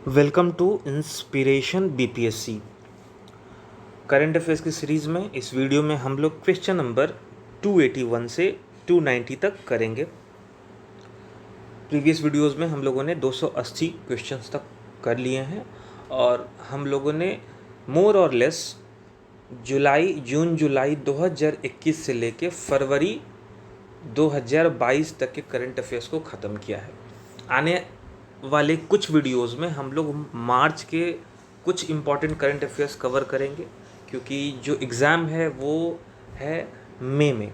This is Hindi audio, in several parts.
Welcome to inspiration BPSC. Current affairs की सीरीज़ में इस वीडियो में हम लोग क्वेश्चन नंबर 281 से 290 तक करेंगे। प्रीवियस वीडियोस में हम लोगों ने 280 क्वेश्चंस तक कर लिए हैं और हम लोगों ने मोर और लेस जून जुलाई 2021 से लेके फरवरी 2022 तक के करंट अफेयर्स को ख़त्म किया है। आने वाले कुछ वीडियोस में हम लोग मार्च के कुछ इम्पॉर्टेंट करंट अफेयर्स कवर करेंगे, क्योंकि जो एग्ज़ाम है वो है मई में,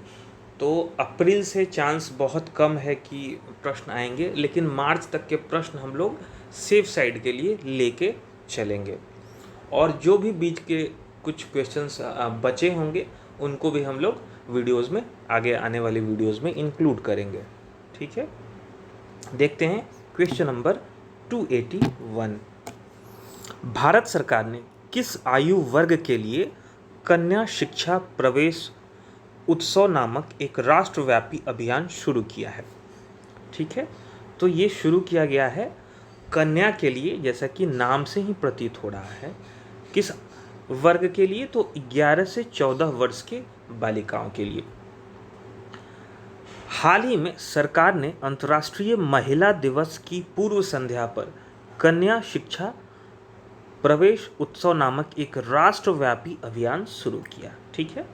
तो अप्रैल से चांस बहुत कम है कि प्रश्न आएंगे, लेकिन मार्च तक के प्रश्न हम लोग सेफ साइड के लिए लेके चलेंगे। और जो भी बीच के कुछ क्वेश्चंस बचे होंगे उनको भी हम लोग वीडियोस में आगे आने वाली वीडियोस में इंक्लूड करेंगे। ठीक है, देखते हैं क्वेश्चन नंबर 281। भारत सरकार ने किस आयु वर्ग के लिए कन्या शिक्षा प्रवेश उत्सव नामक एक राष्ट्रव्यापी अभियान शुरू किया है? ठीक है, तो ये शुरू किया गया है कन्या के लिए, जैसा कि नाम से ही प्रतीत हो रहा है। किस वर्ग के लिए? तो 11 से 14 वर्ष के बालिकाओं के लिए। हाल ही में सरकार ने अंतर्राष्ट्रीय महिला दिवस की पूर्व संध्या पर कन्या शिक्षा प्रवेश उत्सव नामक एक राष्ट्रव्यापी अभियान शुरू किया। ठीक है,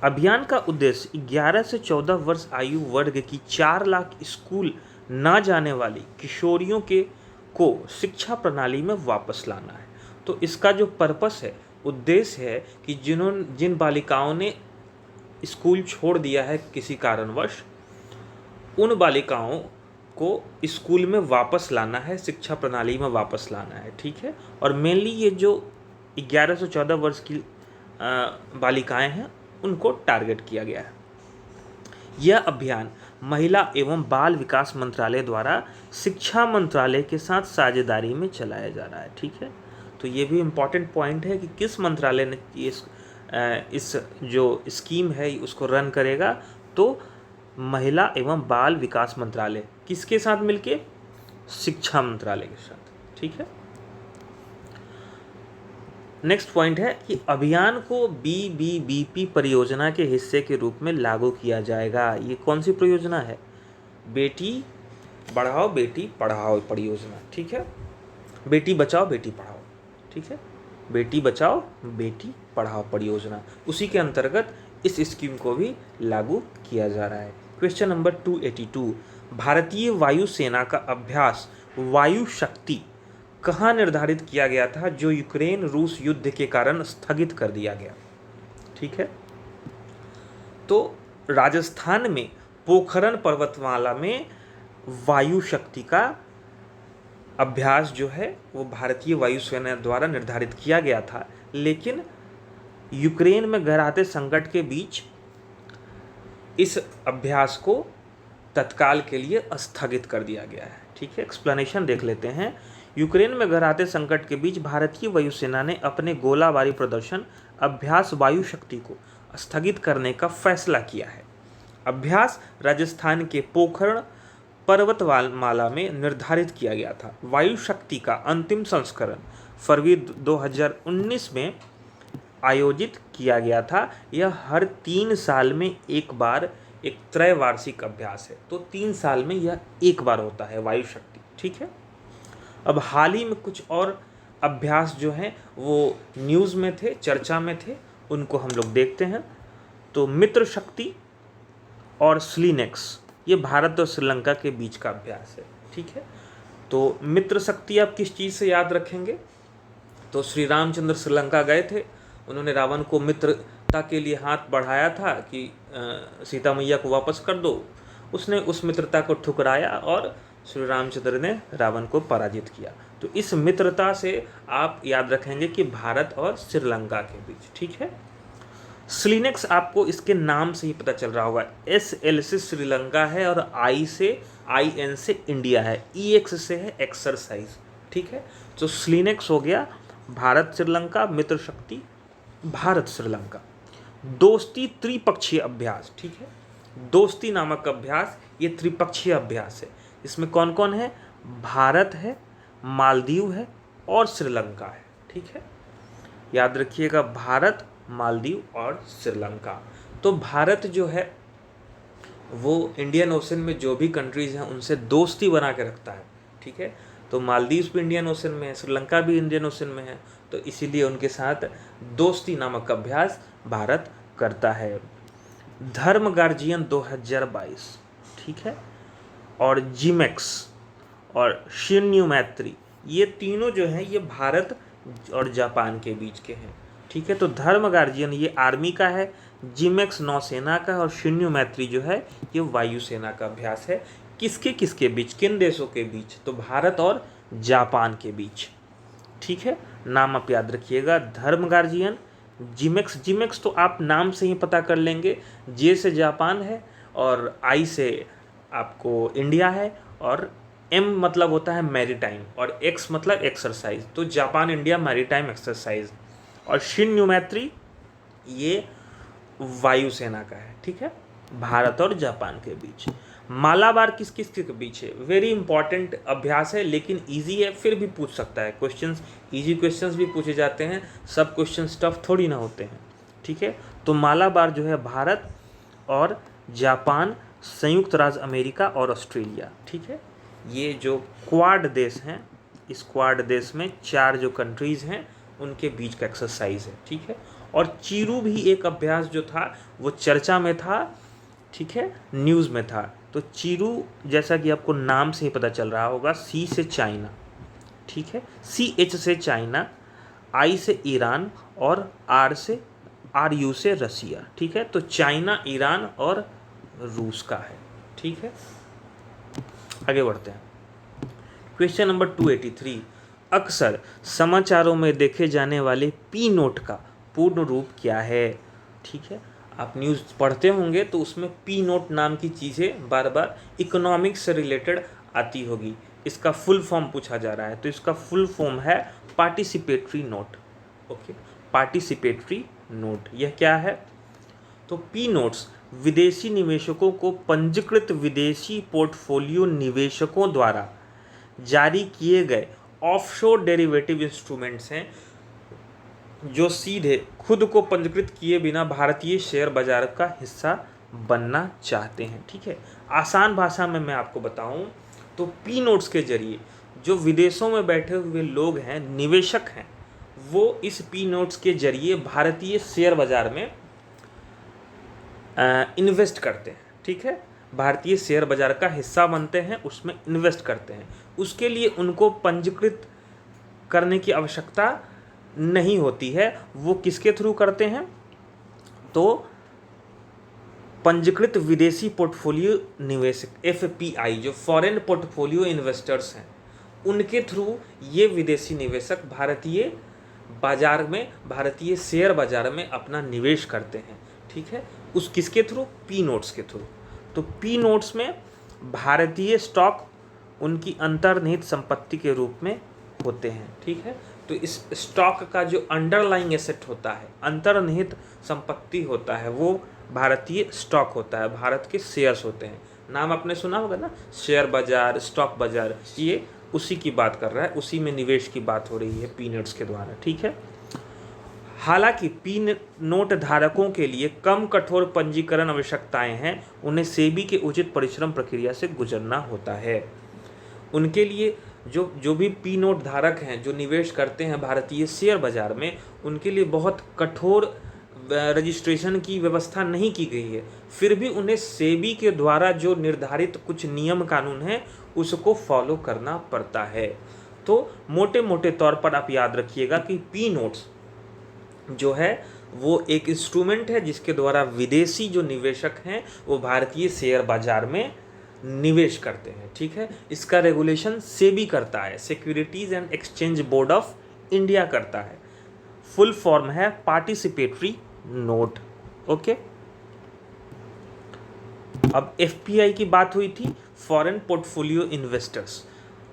अभियान का उद्देश्य 11 से 14 वर्ष आयु वर्ग की 4 लाख स्कूल न जाने वाली किशोरियों को शिक्षा प्रणाली में वापस लाना है। तो इसका जो पर्पस है, उद्देश्य है कि जिन बालिकाओं ने स्कूल छोड़ दिया है किसी कारणवश, उन बालिकाओं को स्कूल में वापस लाना है, शिक्षा प्रणाली में वापस लाना है। ठीक है, और मेनली ये जो 11 से 14 वर्ष की बालिकाएं हैं उनको टारगेट किया गया है। यह अभियान महिला एवं बाल विकास मंत्रालय द्वारा शिक्षा मंत्रालय के साथ साझेदारी में चलाया जा रहा है। ठीक है, तो ये भी इम्पॉर्टेंट पॉइंट है कि किस मंत्रालय ने इस जो स्कीम है उसको रन करेगा। तो महिला एवं बाल विकास मंत्रालय किसके साथ मिलके? शिक्षा मंत्रालय के साथ। ठीक है, नेक्स्ट पॉइंट है कि अभियान को बीबीबीपी परियोजना के हिस्से के रूप में लागू किया जाएगा। ये कौन सी परियोजना है? बेटी बढ़ाओ बेटी पढ़ाओ परियोजना। ठीक है, बेटी बचाओ बेटी पढ़ाओ। ठीक है, बेटी बचाओ बेटी पढ़ाओ परियोजना, उसी के अंतर्गत इस स्कीम को भी लागू किया जा रहा है। Question number 282। भारतीय वायुसेना का अभ्यास वायु शक्ति कहाँ निर्धारित किया गया था, जो यूक्रेन रूस युद्ध के कारण स्थगित कर दिया गया? ठीक है, तो राजस्थान में पोखरण पर्वतमाला में वायु शक्ति का अभ्यास जो है वो भारतीय वायुसेना द्वारा निर्धारित किया गया था, लेकिन यूक्रेन में गहराते संकट के बीच इस अभ्यास को तत्काल के लिए स्थगित कर दिया गया है। ठीक है, एक्सप्लेनेशन देख लेते हैं। यूक्रेन में गहराते संकट के बीच भारतीय वायुसेना ने अपने गोलाबारी प्रदर्शन अभ्यास वायु शक्ति को स्थगित करने का फैसला किया है। अभ्यास राजस्थान के पोखरण पर्वतमाला में निर्धारित किया गया था। वायु शक्ति का अंतिम संस्करण फरवरी 2019 में आयोजित किया गया था। यह हर 3 साल में एक बार एक त्रैवार्षिक अभ्यास है, तो 3 साल में यह एक बार होता है वायु शक्ति। ठीक है, अब हाल ही में कुछ और अभ्यास जो हैं वो न्यूज़ में थे, चर्चा में थे, उनको हम लोग देखते हैं। तो मित्र शक्ति और स्लीनेक्स, ये भारत और श्रीलंका के बीच का अभ्यास है। ठीक है, तो मित्र शक्ति आप किस चीज़ से याद रखेंगे? तो श्री रामचंद्र श्रीलंका गए थे, उन्होंने रावण को मित्रता के लिए हाथ बढ़ाया था कि सीता मैया को वापस कर दो। उसने उस मित्रता को ठुकराया और श्री रामचंद्र ने रावण को पराजित किया। तो इस मित्रता से आप याद रखेंगे कि भारत और श्रीलंका के बीच। ठीक है, स्लीनेक्स आपको इसके नाम से ही पता चल रहा होगा। SL से श्रीलंका है और IN से इंडिया है, EX से है एक्सरसाइज। ठीक है, तो स्लीनेक्स हो गया भारत श्रीलंका, मित्र शक्ति भारत श्रीलंका। दोस्ती त्रिपक्षीय अभ्यास। ठीक है, दोस्ती नामक अभ्यास ये त्रिपक्षीय अभ्यास है। इसमें कौन कौन है? भारत है, मालदीव है, और श्रीलंका है। ठीक है, याद रखिएगा, भारत, मालदीव और श्रीलंका। तो भारत जो है वो इंडियन ओशन में जो भी कंट्रीज़ हैं उनसे दोस्ती बना के रखता है। ठीक है, तो मालदीव्स भी इंडियन ओशन में है, श्रीलंका भी इंडियन ओशन में है, तो इसीलिए उनके साथ दोस्ती नामक अभ्यास भारत करता है। धर्म गार्जियन 2022, ठीक है, और जिमेक्स और शिन्यू मैत्री, ये तीनों जो हैं ये भारत और जापान के बीच के हैं। ठीक है, तो धर्म गार्जियन ये आर्मी का है, जिमेक्स नौसेना का, और शिन्यू मैत्री जो है ये वायुसेना का अभ्यास है। किसके बीच, किन देशों के बीच? तो भारत और जापान के बीच। ठीक है, नाम आप याद रखिएगा, धर्म गार्जियन, जिमेक्स तो आप नाम से ही पता कर लेंगे, जे से जापान है और आई से आपको इंडिया है, और एम मतलब होता है मैरीटाइम, और एक्स मतलब एक्सरसाइज, तो जापान इंडिया मैरीटाइम एक्सरसाइज। और शिन्यू मैत्री ये वायुसेना का है। ठीक है, भारत और जापान के बीच। मालाबार किस किस के बीच है? वेरी इंपॉर्टेंट अभ्यास है, लेकिन इजी है, फिर भी पूछ सकता है क्वेश्चंस, इजी क्वेश्चंस भी पूछे जाते हैं, सब क्वेश्चंस टफ थोड़ी ना होते हैं। ठीक है, तो मालाबार जो है भारत और जापान, संयुक्त राज्य अमेरिका और ऑस्ट्रेलिया। ठीक है, ये जो क्वाड देश हैं, इस क्वाड देश में 4 जो कंट्रीज़ हैं उनके बीच का एक्सरसाइज है। ठीक है, और चीरू भी एक अभ्यास जो था वो चर्चा में था। ठीक है, न्यूज़ में था। तो चीरू जैसा कि आपको नाम से ही पता चल रहा होगा, सी से चाइना, ठीक है, CH से चाइना, I से ईरान और RU से रसिया। ठीक है, तो चाइना, ईरान और रूस का है। ठीक है, आगे बढ़ते हैं। क्वेश्चन नंबर 283, अक्सर समाचारों में देखे जाने वाले पी नोट का पूर्ण रूप क्या है? ठीक है, आप न्यूज़ पढ़ते होंगे तो उसमें पी नोट नाम की चीज़ें बार बार इकोनॉमिक्स से रिलेटेड आती होगी। इसका फुल फॉर्म पूछा जा रहा है, तो इसका फुल फॉर्म है participatory note. Okay, participatory note यह क्या है? तो पी नोट्स विदेशी निवेशकों को पंजीकृत विदेशी पोर्टफोलियो निवेशकों द्वारा जारी किए गए ऑफशोर डेरिवेटिव इंस्ट्रूमेंट्स हैं जो सीधे खुद को पंजीकृत किए बिना भारतीय शेयर बाजार का हिस्सा बनना चाहते हैं। ठीक है, आसान भाषा में मैं आपको बताऊं तो पी नोट्स के जरिए जो विदेशों में बैठे हुए लोग हैं, निवेशक हैं, वो इस पी नोट्स के जरिए भारतीय शेयर बाजार में इन्वेस्ट करते हैं। ठीक है, भारतीय शेयर बाजार का हिस्सा बनते हैं, उसमें इन्वेस्ट करते हैं। उसके लिए उनको पंजीकृत करने की आवश्यकता नहीं होती है। वो किसके थ्रू करते हैं? तो पंजीकृत विदेशी पोर्टफोलियो निवेशक FPI, जो फॉरेन पोर्टफोलियो इन्वेस्टर्स हैं, उनके थ्रू ये विदेशी निवेशक भारतीय बाजार में, भारतीय शेयर बाजार में अपना निवेश करते हैं। ठीक है, उस किसके थ्रू? पी नोट्स के थ्रू। तो पी नोट्स में भारतीय स्टॉक उनकी अंतर्निहित संपत्ति के रूप में होते हैं। ठीक है, तो इस स्टॉक का जो अंडरलाइंग एसेट होता है, अंतर्निहित संपत्ति होता है, वो भारतीय स्टॉक होता है, भारत के शेयर्स होते हैं। नाम आपने सुना होगा ना, शेयर बाजार, स्टॉक बाजार, ये उसी की बात कर रहा है, उसी में निवेश की बात हो रही है पी नोट्स के द्वारा। ठीक है, हालांकि पी नोट धारकों के लिए कम कठोर पंजीकरण आवश्यकताएं हैं, उन्हें सेबी के उचित परिश्रम प्रक्रिया से गुजरना होता है। उनके लिए जो भी पी नोट धारक हैं, जो निवेश करते हैं भारतीय शेयर बाजार में, उनके लिए बहुत कठोर रजिस्ट्रेशन की व्यवस्था नहीं की गई है। फिर भी उन्हें सेबी के द्वारा जो निर्धारित कुछ नियम कानून हैं उसको फॉलो करना पड़ता है। तो मोटे मोटे तौर पर आप याद रखिएगा कि पी नोट्स जो है वो एक इंस्ट्रूमेंट है जिसके द्वारा विदेशी जो निवेशक हैं वो भारतीय शेयर बाजार में निवेश करते हैं। ठीक है, इसका रेगुलेशन सेबी करता है, securities and exchange board of India करता है। फुल फॉर्म है पार्टिसिपेटरी नोट। ओके, अब FPI की बात हुई थी, फॉरेन पोर्टफोलियो इन्वेस्टर्स।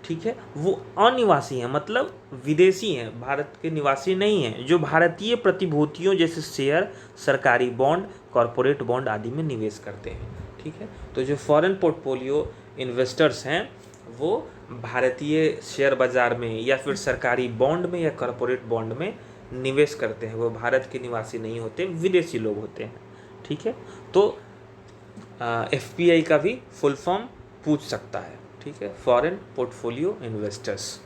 ठीक है, वो अनिवासी हैं, मतलब विदेशी हैं, भारत के निवासी नहीं हैं, जो भारतीय प्रतिभूतियों जैसे शेयर, सरकारी बॉन्ड, कॉरपोरेट बॉन्ड आदि में निवेश करते हैं। ठीक है, तो जो फॉरेन पोर्टफोलियो इन्वेस्टर्स हैं वो भारतीय शेयर बाज़ार में या फिर सरकारी बॉन्ड में या कॉरपोरेट बॉन्ड में निवेश करते हैं। वो भारत के निवासी नहीं होते, विदेशी लोग होते हैं। ठीक है, तो एफपीआई का भी फुल फॉर्म पूछ सकता है। ठीक है, foreign portfolio investors.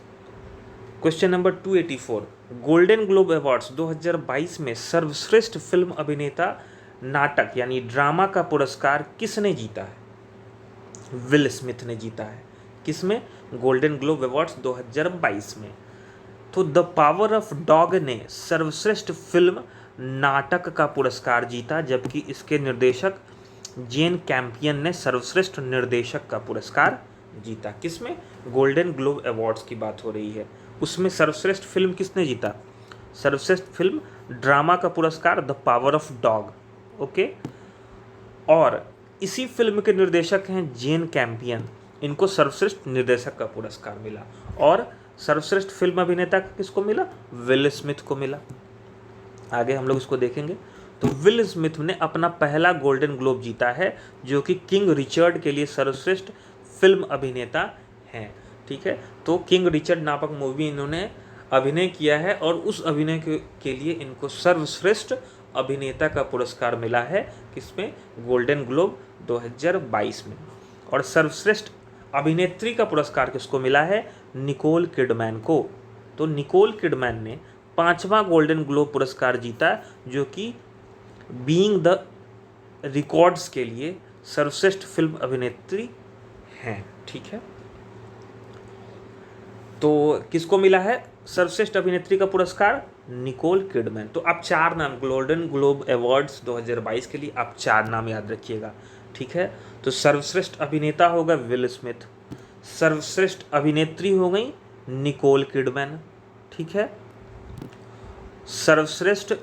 Question number 284, golden globe awards 2022 में सर्वश्रेष्ठ फिल्म अभिनेता नाटक यानी ड्रामा का पुरस्कार किसने जीता है? विल स्मिथ ने जीता है। किसमें? गोल्डन ग्लोब अवार्ड्स 2022 में। तो द पावर ऑफ डॉग ने सर्वश्रेष्ठ फिल्म नाटक का पुरस्कार जीता, जबकि इसके निर्देशक जेन कैम्पियन ने सर्वश्रेष्ठ निर्देशक का पुरस्कार जीता। किसमें? गोल्डन ग्लोब अवार्ड्स की बात हो रही है, उसमें सर्वश्रेष्ठ फिल्म किसने जीता? सर्वश्रेष्ठ फिल्म ड्रामा का पुरस्कार the power of dog. Okay, और इसी फिल्म के निर्देशक हैं जेन कैम्पियन, इनको सर्वश्रेष्ठ निर्देशक का पुरस्कार मिला। और सर्वश्रेष्ठ फिल्म अभिनेता किसको मिला? विल स्मिथ को मिला। आगे हम लोग इसको देखेंगे। तो विल स्मिथ ने अपना पहला गोल्डन ग्लोब जीता है, जो कि किंग रिचर्ड के लिए सर्वश्रेष्ठ फिल्म अभिनेता हैं। ठीक है, तो किंग रिचर्ड नामक मूवी इन्होंने अभिनय किया है और उस अभिनय के लिए इनको सर्वश्रेष्ठ अभिनेता का पुरस्कार मिला है। किसमें? गोल्डन ग्लोब 2022 में। और सर्वश्रेष्ठ अभिनेत्री का पुरस्कार किसको मिला है? निकोल किडमैन को। तो निकोल किडमैन ने 5वां गोल्डन ग्लोब पुरस्कार जीता, जो कि बीइंग द रिकॉर्ड्स के लिए सर्वश्रेष्ठ फिल्म अभिनेत्री हैं। ठीक है, तो किसको मिला है सर्वश्रेष्ठ अभिनेत्री का पुरस्कार? Nicole Kidman. तो आप 4 नाम गोल्डन ग्लोब अवार्ड्स 2022 के लिए आप 4 नाम याद रखिएगा। ठीक है, तो सर्वश्रेष्ठ अभिनेता होगा विल स्मिथ, सर्वश्रेष्ठ अभिनेत्री हो गई निकोल किडमैन। ठीक है, सर्वश्रेष्ठ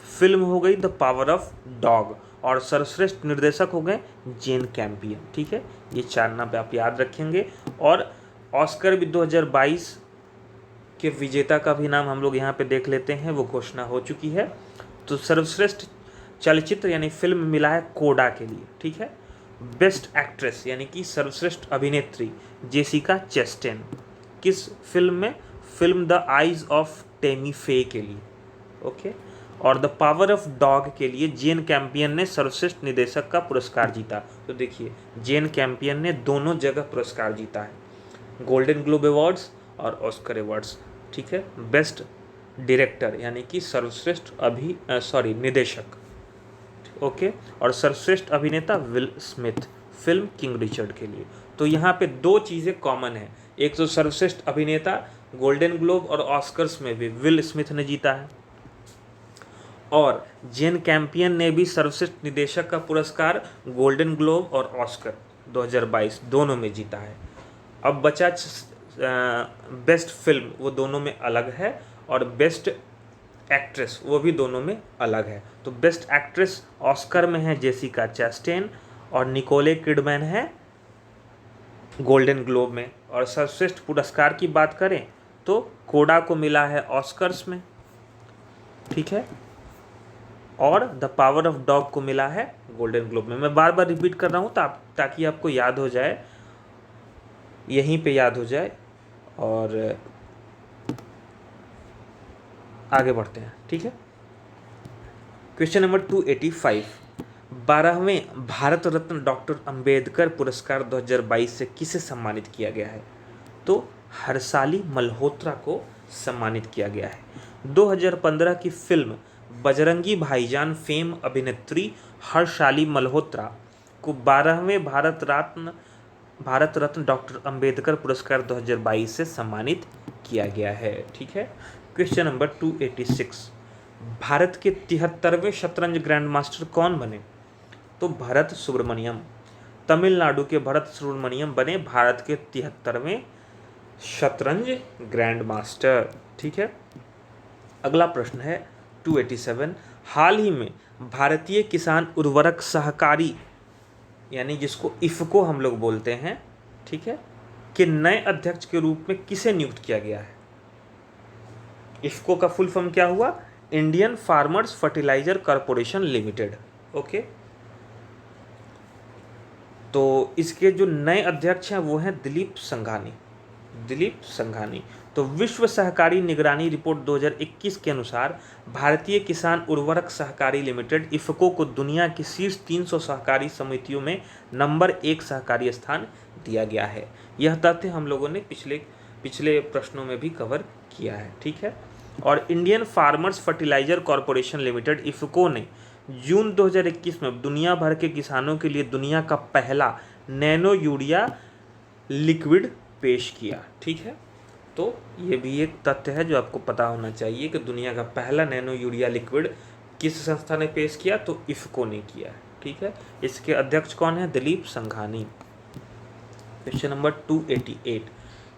फिल्म हो गई द पावर ऑफ डॉग, और सर्वश्रेष्ठ निर्देशक हो गए जेन कैम्पियन। ठीक है, ये 4 नाम आप याद रखेंगे। और ऑस्कर भी 2022 के विजेता का भी नाम हम लोग यहाँ पे देख लेते हैं, वो घोषणा हो चुकी है। तो सर्वश्रेष्ठ चलचित्र यानी फिल्म मिला है कोडा के लिए। ठीक है, बेस्ट एक्ट्रेस यानी कि सर्वश्रेष्ठ अभिनेत्री जेसिका चेस्टेन। किस फिल्म में? Film the eyes of Temi फे के लिए। ओके, और द पावर ऑफ डॉग के लिए जेन कैम्पियन ने सर्वश्रेष्ठ निर्देशक का पुरस्कार जीता। तो देखिए, जेन कैम्पियन ने दोनों जगह पुरस्कार जीता है, गोल्डन ग्लोब अवार्ड्स और ऑस्कर अवार्ड्स। ठीक है, बेस्ट डायरेक्टर यानी कि सर्वश्रेष्ठ निर्देशक। ओके, और सर्वश्रेष्ठ अभिनेता will Smith, film king Richard के लिए। तो यहाँ पे 2 चीज़ें कॉमन है, एक तो सर्वश्रेष्ठ अभिनेता गोल्डन ग्लोब और ऑस्कर्स में भी विल स्मिथ ने जीता है, और जेन कैम्पियन ने भी सर्वश्रेष्ठ निर्देशक का पुरस्कार गोल्डन ग्लोब और ऑस्कर 2022 दोनों में जीता है। अब बचा बेस्ट फिल्म, वो दोनों में अलग है, और बेस्ट एक्ट्रेस वो भी दोनों में अलग है। तो बेस्ट एक्ट्रेस ऑस्कर में है जेसिका चैस्टेन, और निकोले किडमैन है गोल्डन ग्लोब में। और सर्वश्रेष्ठ पुरस्कार की बात करें तो कोडा को मिला है ऑस्कर्स में। ठीक है, और द पावर ऑफ डॉग को मिला है गोल्डन ग्लोब में। मैं बार बार रिपीट कर रहा हूँ ताकि आपको याद हो जाए, यहीं पे याद हो जाए। और आगे बढ़ते हैं। ठीक है, question number 285, 12वें Bharat Ratna doctor Ambedkar पुरस्कार 2022 से किसे सम्मानित किया गया है? तो हर्षाली मल्होत्रा को सम्मानित किया गया है। 2015 की फिल्म बजरंगी भाईजान फेम अभिनेत्री हर्षाली मल्होत्रा को 12वें भारत रत्न डॉक्टर अंबेडकर पुरस्कार 2022 से सम्मानित किया गया है। ठीक है, क्वेश्चन नंबर 286, भारत के 73वें शतरंज ग्रैंड मास्टर कौन बने? तो भरत सुब्रमण्यम, तमिलनाडु के भरत सुब्रमण्यम बने भारत के 73वें शतरंज ग्रैंड मास्टर। ठीक है, अगला प्रश्न है 287, हाल ही में भारतीय किसान उर्वरक सहकारी यानी जिसको इफ़को हम लोग बोलते हैं, ठीक है, के नए अध्यक्ष के रूप में किसे नियुक्त किया गया है? इफ़को का फुल फॉर्म क्या हुआ? Indian farmers fertiliser corporation limited. Okay, तो इसके जो नए अध्यक्ष हैं वो हैं दिलीप संघानी। दिलीप संघानी। तो विश्व सहकारी निगरानी रिपोर्ट 2021 के अनुसार भारतीय किसान उर्वरक सहकारी लिमिटेड इफको को दुनिया की शीर्ष 300 सहकारी समितियों में नंबर 1 सहकारी स्थान दिया गया है। यह तथ्य हम लोगों ने पिछले प्रश्नों में भी कवर किया है। ठीक है। और Indian farmers fertiliser corporation limited IFFCO ने जून 2021 में दुनिया भर के किसानों के लिए दुनिया का पहला नैनो यूरिया लिक्विड पेश किया। ठीक है। तो ये भी एक तथ्य है जो आपको पता होना चाहिए कि दुनिया का पहला नैनो यूरिया लिक्विड किस संस्था ने पेश किया, तो इफको ने किया है। ठीक है। इसके अध्यक्ष कौन है? दिलीप संघानी। क्वेश्चन नंबर 288,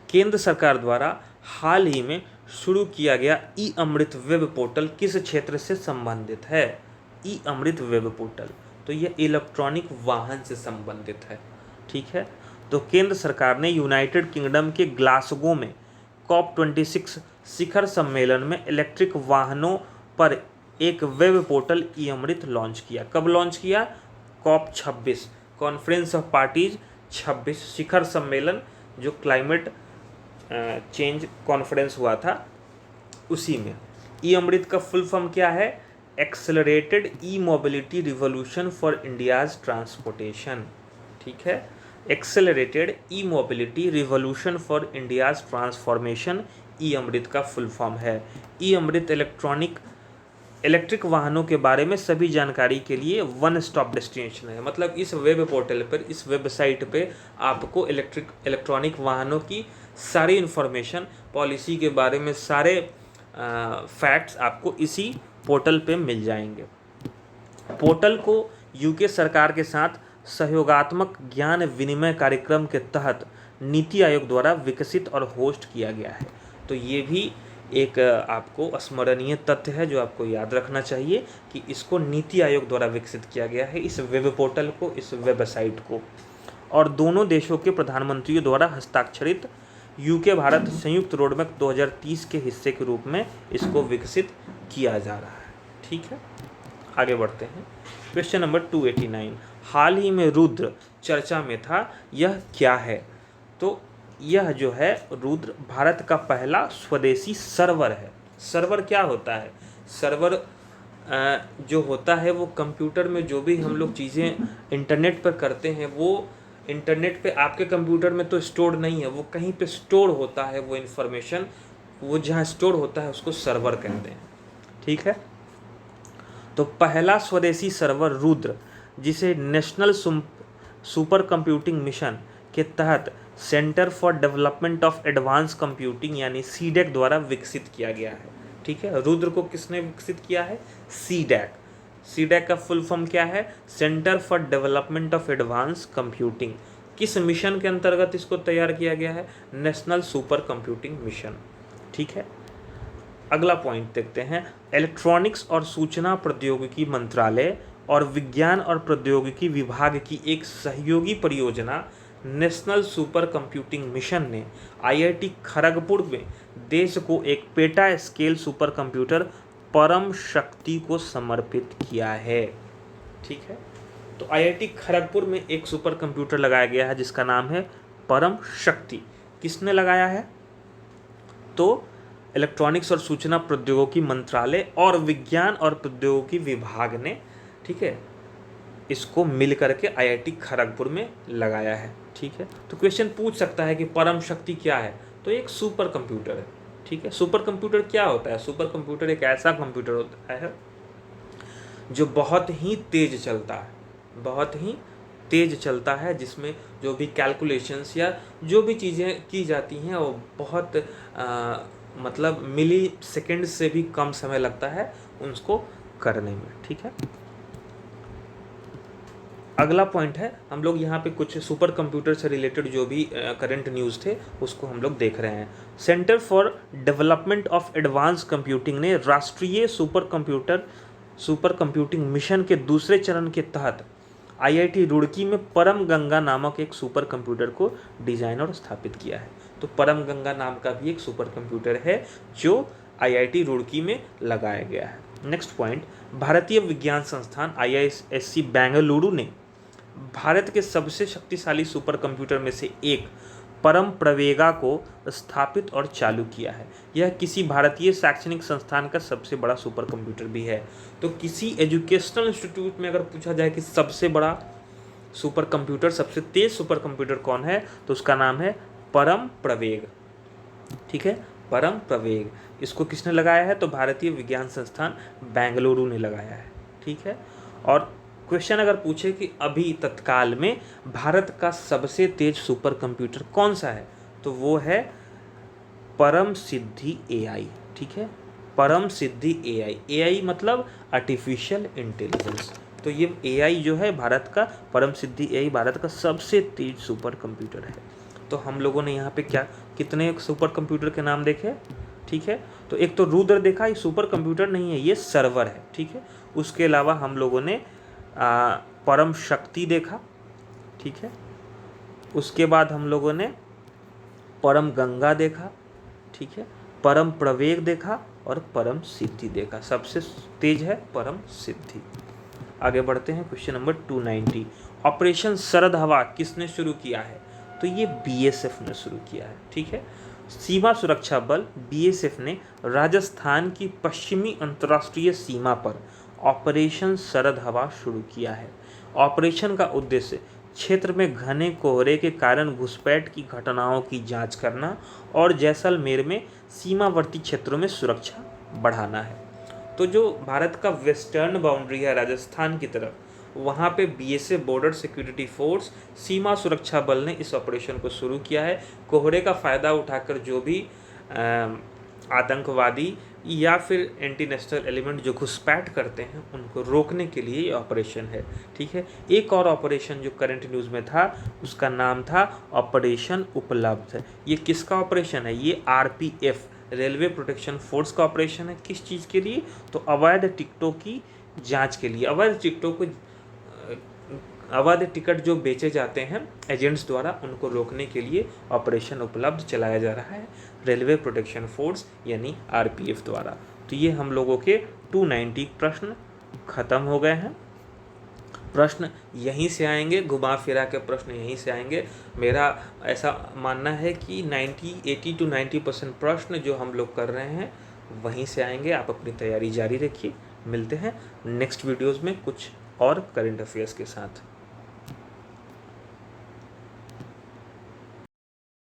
केंद्र सरकार द्वारा हाल ही में शुरू किया गया ई अमृत वेब पोर्टल किस क्षेत्र से संबंधित है? ई अमृत वेब पोर्टल, तो यह इलेक्ट्रॉनिक वाहन से संबंधित है। ठीक है। तो केंद्र सरकार ने यूनाइटेड किंगडम के ग्लासगो में COP26 शिखर सम्मेलन में इलेक्ट्रिक वाहनों पर एक वेब पोर्टल ई अमृत लॉन्च किया। कब लॉन्च किया? COP26 कॉन्फ्रेंस ऑफ पार्टीज 26 शिखर सम्मेलन जो क्लाइमेट चेंज कॉन्फ्रेंस हुआ था उसी में। ई अमृत का फुल फॉर्म क्या है? Accelerated E mobility revolution for India's transportation. ठीक है। Accelerated E mobility revolution for India's transformation E Amrit का फुल फॉर्म है। ई अमृत इलेक्ट्रिक वाहनों के बारे में सभी जानकारी के लिए वन स्टॉप डेस्टिनेशन है। मतलब इस वेब पोर्टल पर, इस वेबसाइट पे आपको इलेक्ट्रॉनिक वाहनों की सारी इन्फॉर्मेशन, पॉलिसी के बारे में सारे फैक्ट्स आपको इसी पोर्टल पे मिल जाएंगे। पोर्टल को यूके सरकार के साथ सहयोगात्मक ज्ञान विनिमय कार्यक्रम के तहत नीति आयोग द्वारा विकसित और होस्ट किया गया है। तो ये भी एक आपको स्मरणीय तथ्य है जो आपको याद रखना चाहिए कि इसको नीति आयोग द्वारा विकसित किया गया है, इस वेब पोर्टल को, इस वेबसाइट को। और दोनों देशों के प्रधानमंत्रियों द्वारा हस्ताक्षरित यूके भारत संयुक्त रोडमैप 2030 के हिस्से के रूप में इसको विकसित किया जा रहा है। ठीक है। आगे बढ़ते हैं। क्वेश्चन नंबर 289, हाल ही में रुद्र चर्चा में था, यह क्या है? तो यह जो है रुद्र भारत का पहला स्वदेशी सर्वर है। सर्वर क्या होता है? सर्वर जो होता है वो कंप्यूटर में जो भी हम लोग चीज़ें इंटरनेट पर करते हैं वो इंटरनेट पे आपके कंप्यूटर में तो स्टोर नहीं है, वो कहीं पे स्टोर होता है। वो इन्फॉर्मेशन वो जहाँ स्टोर होता है उसको सर्वर कहते हैं। ठीक है। तो पहला स्वदेशी सर्वर रुद्र, जिसे नेशनल सुपर कंप्यूटिंग मिशन के तहत centre for development of advance computing यानी सीडेक द्वारा विकसित किया गया है। ठीक है। रुद्र को किसने विकसित किया है? सीडेक। सीडेक का फुल फॉर्म क्या है? Centre for development of advance computing. किस मिशन के अंतर्गत इसको तैयार किया गया है? National super computing mission. ठीक है। अगला पॉइंट देखते हैं। इलेक्ट्रॉनिक्स और सूचना प्रौद्योगिकी मंत्रालय और विज्ञान और प्रौद्योगिकी विभाग की एक सहयोगी परियोजना नेशनल सुपर कंप्यूटिंग मिशन ने IIT खड़गपुर में देश को एक पेटा स्केल सुपर कंप्यूटर परम शक्ति को समर्पित किया है। ठीक है। तो IIT खड़गपुर में एक सुपर कंप्यूटर लगाया गया है जिसका नाम है परम शक्ति। किसने लगाया है? तो इलेक्ट्रॉनिक्स और सूचना प्रौद्योगिकी मंत्रालय और विज्ञान और प्रौद्योगिकी विभाग ने, ठीक है, इसको मिल करके IIT खड़गपुर में लगाया है। ठीक है। तो क्वेश्चन पूछ सकता है कि परम शक्ति क्या है? तो एक सुपर कंप्यूटर है। ठीक है। सुपर कंप्यूटर क्या होता है? सुपर कंप्यूटर एक ऐसा कंप्यूटर होता है जो बहुत ही तेज चलता है, बहुत ही तेज चलता है, जिसमें जो भी कैलकुलेशंस या जो भी चीज़ें की जाती हैं वो बहुत मतलब मिली सेकेंड से भी कम समय लगता है उनको करने में। ठीक है। अगला पॉइंट है, हम लोग यहाँ पे कुछ सुपर कंप्यूटर से रिलेटेड जो भी करंट न्यूज़ थे उसको हम लोग देख रहे हैं। Centre for development of advance computing ने राष्ट्रीय सुपर कंप्यूटिंग मिशन के दूसरे चरण के तहत IIT रुड़की में परम गंगा नामक एक सुपर कंप्यूटर को डिजाइन और स्थापित किया है। तो परम गंगा नाम का भी एक सुपर कंप्यूटर है जो IIT रुड़की में लगाया गया है। नेक्स्ट पॉइंट, भारतीय विज्ञान संस्थान IISc बेंगलुरु ने भारत के सबसे शक्तिशाली सुपर कंप्यूटर में से एक परम प्रवेगा को स्थापित और चालू किया है। यह किसी भारतीय शैक्षणिक संस्थान का सबसे बड़ा सुपर कंप्यूटर भी है। तो किसी एजुकेशनल इंस्टीट्यूट में अगर पूछा जाए कि सबसे बड़ा सुपर कंप्यूटर, सबसे तेज सुपर कंप्यूटर कौन है, तो उसका नाम है परम प्रवेग। ठीक है, परम प्रवेग। इसको किसने लगाया है, तो भारतीय विज्ञान संस्थान बेंगलुरु ने लगाया है। ठीक है, और क्वेश्चन अगर पूछे कि अभी तत्काल में भारत का सबसे तेज सुपर कंप्यूटर कौन सा है, तो वो है परम सिद्धि एआई। ठीक है, परम सिद्धि एआई। एआई मतलब आर्टिफिशियल इंटेलिजेंस। तो ये एआई जो है भारत का, परम सिद्धि एआई भारत का सबसे तेज सुपर कंप्यूटर है। तो हम लोगों ने यहाँ पे क्या कितने सुपर कंप्यूटर के नाम देखे। ठीक है, तो एक तो रुद्र देखा, ये सुपर कंप्यूटर नहीं है, ये सर्वर है। ठीक है, उसके अलावा हम लोगों ने परम शक्ति देखा। ठीक है, उसके बाद हम लोगों ने परम गंगा देखा। ठीक है, परम प्रवेग देखा और परम सिद्धि देखा। सबसे तेज है परम सिद्धि। आगे बढ़ते हैं, क्वेश्चन नंबर 290। ऑपरेशन शरद हवा किसने शुरू किया है, तो ये बीएसएफ ने शुरू किया है। ठीक है, सीमा सुरक्षा बल बीएसएफ ने राजस्थान की पश्चिमी अंतर्राष्ट्रीय सीमा पर ऑपरेशन शरद हवा शुरू किया है। ऑपरेशन का उद्देश्य क्षेत्र में घने कोहरे के कारण घुसपैठ की घटनाओं की जांच करना और जैसलमेर में सीमावर्ती क्षेत्रों में सुरक्षा बढ़ाना है। तो जो भारत का वेस्टर्न बाउंड्री है राजस्थान की तरफ, वहाँ पे बीएसएफ बॉर्डर सिक्योरिटी फोर्स सीमा सुरक्षा बल ने इस ऑपरेशन को शुरू किया है। कोहरे का फ़ायदा उठाकर जो भी आतंकवादी या फिर एंटी नेशनल एलिमेंट जो घुसपैठ करते हैं उनको रोकने के लिए ये ऑपरेशन है। ठीक है, एक और ऑपरेशन जो करंट न्यूज़ में था उसका नाम था ऑपरेशन उपलब्ध। ये किसका ऑपरेशन है, ये आरपीएफ रेलवे प्रोटेक्शन फोर्स का ऑपरेशन है। किस चीज़ के लिए, तो अवैध टिकटों की जांच के लिए। अवैध टिकट जो बेचे जाते हैं एजेंट्स द्वारा, उनको रोकने के लिए ऑपरेशन उपलब्ध चलाया जा रहा है रेलवे प्रोटेक्शन फोर्स यानी आरपीएफ द्वारा। तो ये हम लोगों के 290 प्रश्न खत्म हो गए हैं। प्रश्न यहीं से आएंगे, घुमा फिरा के प्रश्न यहीं से आएंगे। मेरा ऐसा मानना है कि 80 to 90% प्रश्न जो हम लोग कर रहे हैं वहीं से आएंगे। आप अपनी तैयारी जारी रखिए। मिलते हैं नेक्स्ट वीडियोज़ में कुछ और करंट अफेयर्स के साथ।